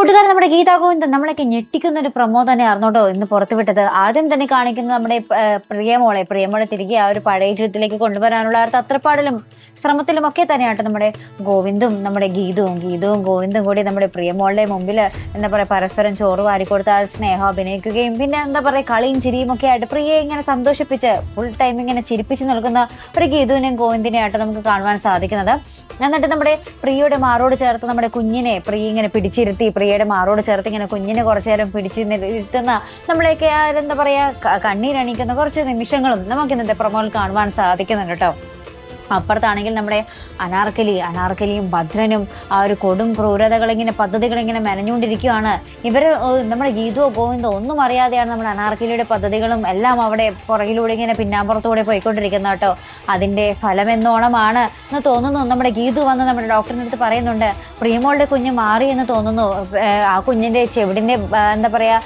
കൂട്ടുകാരൻ നമ്മുടെ ഗീതാ ഗോവിന്ദൻ നമ്മളൊക്കെ ഞെട്ടിക്കുന്ന ഒരു പ്രൊമോ തന്നെയായിരുന്നു കേട്ടോ ഇന്ന് പുറത്തുവിട്ടത്. ആദ്യം തന്നെ കാണിക്കുന്നത് നമ്മുടെ പ്രിയമോളെ തിരികെ ആ ഒരു പഴയ ജീവിതത്തിലേക്ക് കൊണ്ടുവരാനുള്ള ആ തത്രപ്പാടിലും ശ്രമത്തിലും ഒക്കെ തന്നെയാട്ടോ നമ്മുടെ ഗോവിന്ദും നമ്മുടെ ഗീതവും ഗോവിന്ദും കൂടി നമ്മുടെ പ്രിയമോളുടെ മുമ്പിൽ എന്താ പറയാ പരസ്പരം ചോറ് വാരിക്കൊടുത്ത് ആ സ്നേഹം അഭിനയിക്കുകയും പിന്നെ എന്താ പറയാ കളിയും ചിരിയും ഒക്കെ ആയിട്ട് പ്രിയയെ ഇങ്ങനെ സന്തോഷിപ്പിച്ച് ഫുൾ ടൈം ഇങ്ങനെ ചിരിപ്പിച്ച് നിൽക്കുന്ന ഒരു ഗീതുവിനെയും ഗോവിന്ദിനെയും ആയിട്ട് നമുക്ക് കാണുവാൻ സാധിക്കുന്നത്. എന്നിട്ട് നമ്മുടെ പ്രിയയുടെ മാറോട് ചേർത്ത് നമ്മുടെ കുഞ്ഞിനെ പ്രിയ ഇങ്ങനെ പിടിച്ചിരുത്തി പ്രിയയുടെ മാറോട് ചേർത്ത് ഇങ്ങനെ കുഞ്ഞിനെ കുറച്ചു നേരം ഇരുത്തുന്ന നമ്മളെയൊക്കെ എന്താ പറയാ കണ്ണീരണിക്കുന്ന കുറച്ച് നിമിഷങ്ങളും നമുക്ക് ഇന്നത്തെ പ്രൊമോയിൽ കാണുവാൻ സാധിക്കുന്നുണ്ട് കേട്ടോ. അപ്പുറത്താണെങ്കിൽ നമ്മുടെ അനാർക്കലിയും ഭദ്രനും ആ ഒരു കൊടും ക്രൂരതകളിങ്ങനെ പദ്ധതികളിങ്ങനെ മെനഞ്ഞുകൊണ്ടിരിക്കുകയാണ്. ഇവര് നമ്മുടെ ഗീതോ ഗോവിന്ദോ ഒന്നും അറിയാതെയാണ് നമ്മുടെ അനാർക്കലിയുടെ പദ്ധതികളും എല്ലാം അവിടെ പുറകിലൂടെ ഇങ്ങനെ പിന്നാമ്പുറത്തൂടെ പോയിക്കൊണ്ടിരിക്കുന്ന കേട്ടോ. അതിന്റെ ഫലം എന്നോണമാണ് എന്ന് തോന്നുന്നു. നമ്മുടെ ഗീതു വന്ന് നമ്മുടെ ഡോക്ടറിൻ്റെ അടുത്ത് പറയുന്നുണ്ട് പ്രിയമോളുടെ കുഞ്ഞ് മാറി എന്ന് തോന്നുന്നു. ആ കുഞ്ഞിന്റെ ചെവിടിന്റെ എന്താ പറയാ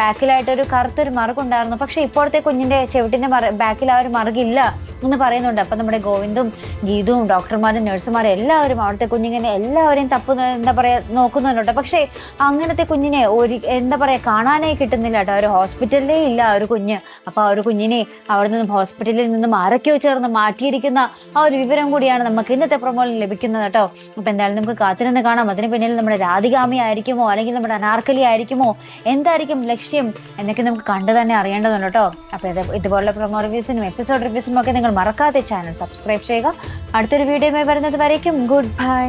ബാക്കിലായിട്ടൊരു കറുത്തൊരു മറുകുണ്ടായിരുന്നു, പക്ഷെ ഇപ്പോഴത്തെ കുഞ്ഞിന്റെ ചെവിടിന്റെ ബാക്കിൽ ആ ഒരു മറുകില്ല എന്ന് പറയുന്നുണ്ട്. അപ്പൊ നമ്മുടെ ഗോവിന്ദും ഗീതുവും ഡോക്ടർമാരും നഴ്സുമാരും എല്ലാവരും അവിടുത്തെ കുഞ്ഞിങ്ങനെ എല്ലാവരെയും എന്താ പറയാ നോക്കുന്നുണ്ട്. പക്ഷെ അങ്ങനത്തെ കുഞ്ഞിനെ എന്താ പറയാ കാണാനായി കിട്ടുന്നില്ല കേട്ടോ. ഒരു ഹോസ്പിറ്റലിലേ ഇല്ല ആ ഒരു കുഞ്ഞ്. അപ്പൊ ആ ഒരു കുഞ്ഞിനെ അവിടെ നിന്നും ഹോസ്പിറ്റലിൽ നിന്നും ആരൊക്കെയോ ചേർന്ന് മാറ്റിയിരിക്കുന്ന ആ ഒരു വിവരം കൂടിയാണ് നമുക്ക് ഇന്നത്തെ പ്രൊമോയിൽ ലഭിക്കുന്നത് കേട്ടോ. അപ്പൊ എന്തായാലും നമുക്ക് കാത്തിരുന്ന് കാണാം. അതിന് പിന്നിൽ നമ്മുടെ രാധികാമി ആയിരിക്കുമോ അല്ലെങ്കിൽ നമ്മുടെ അനാർക്കലി ആയിരിക്കുമോ, എന്തായിരിക്കും ലക്ഷ്യം എന്നൊക്കെ നമുക്ക് കണ്ടു തന്നെ അറിയേണ്ടതുണ്ട് കേട്ടോ. അപ്പൊ ഇതുപോലുള്ള പ്രൊമോ റിവ്യൂസിനും എപ്പിസോഡ് റിവ്യൂസിനും ഒക്കെ നിങ്ങൾ മറക്കാതെ ചാനൽ സബ്സ്ക്രൈബ് ചെയ്യുക. അടുത്തൊരു വീഡിയോയുമായി വരുന്നത് വരേക്കും ഗുഡ് ബൈ.